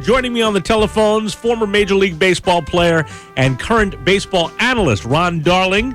Joining me on the telephones, former Major League Baseball player and current baseball analyst, Ron Darling.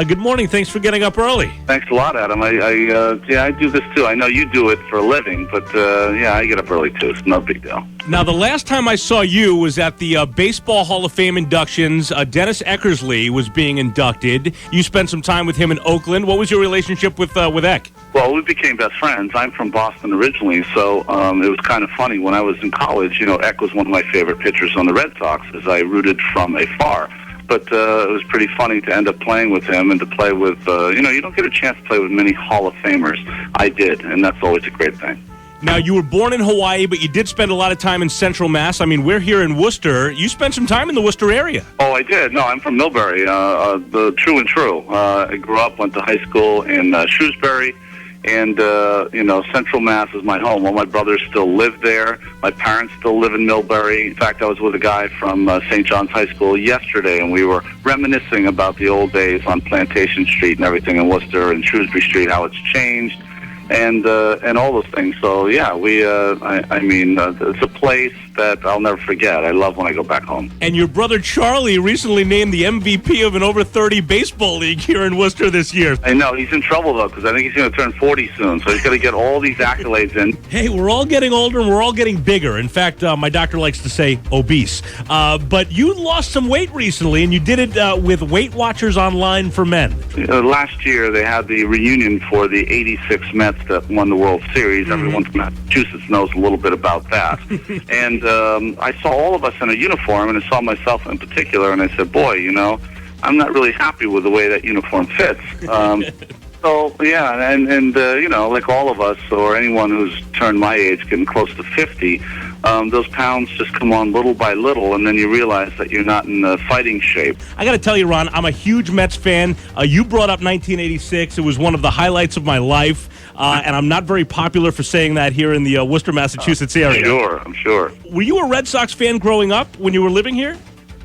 Good morning. Thanks for getting up early. Thanks a lot, Adam. I do this too. I know you do it for a living, but I get up early too. It's no big deal. Now, the last time I saw you was at the Baseball Hall of Fame inductions. Dennis Eckersley was being inducted. You spent some time with him in Oakland. What was your relationship with Eck? Well, we became best friends. I'm from Boston originally, so it was kind of funny. When I was in college, Eck was one of my favorite pitchers on the Red Sox, as I rooted from afar. But it was pretty funny to end up playing with him and to play with, you don't get a chance to play with many Hall of Famers. I did, and that's always a great thing. Now, you were born in Hawaii, but you did spend a lot of time in Central Mass. I mean, we're here in Worcester. You spent some time in the Worcester area. Oh, I did. No, I'm from Millbury, the true and true. I grew up, went to high school in Shrewsbury. And, Central Mass is my home. All my brothers still live there. My parents still live in Millbury. In fact, I was with a guy from St. John's High School yesterday, and we were reminiscing about the old days on Plantation Street and everything in Worcester and Shrewsbury Street, how it's changed, and all those things. So, yeah, it's a place that I'll never forget. I love when I go back home. And your brother Charlie recently named the MVP of an over-30 baseball league here in Worcester this year. I know. He's in trouble, though, because I think he's going to turn 40 soon, so he's going to get all these accolades in. Hey, we're all getting older and we're all getting bigger. In fact, my doctor likes to say obese. But you lost some weight recently, and you did it with Weight Watchers Online for Men. Last year, they had the reunion for the 86 Mets that won the World Series. Mm-hmm. Everyone from Massachusetts knows a little bit about that. And I saw all of us in a uniform, and I saw myself in particular, and I said, boy, I'm not really happy with the way that uniform fits. So, yeah, and like all of us, or anyone who's turned my age, getting close to 50, those pounds just come on little by little, and then you realize that you're not in fighting shape. I got to tell you, Ron, I'm a huge Mets fan. You brought up 1986. It was one of the highlights of my life, and I'm not very popular for saying that here in the Worcester, Massachusetts area. I'm sure. Were you a Red Sox fan growing up when you were living here?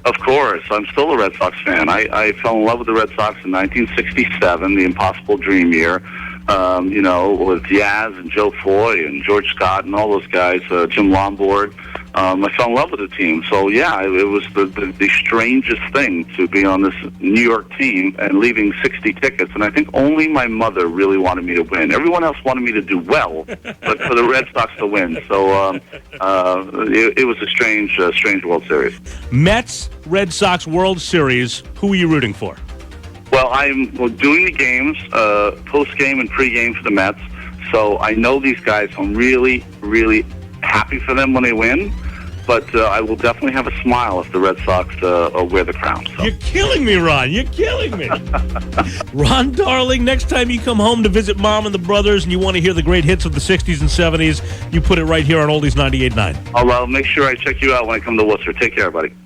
Of course. I'm still a Red Sox fan. I fell in love with the Red Sox in 1967, the impossible dream year, with Yaz and Joe Foy and George Scott and all those guys, Jim Lombard. I fell in love with the team. So, yeah, it was the strangest thing to be on this New York team and leaving 60 tickets. And I think only my mother really wanted me to win. Everyone else wanted me to do well, but for the Red Sox to win. So it was a strange World Series. Mets, Red Sox World Series. Who are you rooting for? Well, I'm doing the games, post-game and pre-game for the Mets. So I know these guys. I'm really, really happy for them when they win. But I will definitely have a smile if the Red Sox wear the crown. So. You're killing me, Ron. You're killing me. Ron Darling, next time you come home to visit Mom and the brothers and you want to hear the great hits of the 60s and 70s, you put it right here on Oldies 98.9. I'll make sure I check you out when I come to Worcester. Take care, buddy.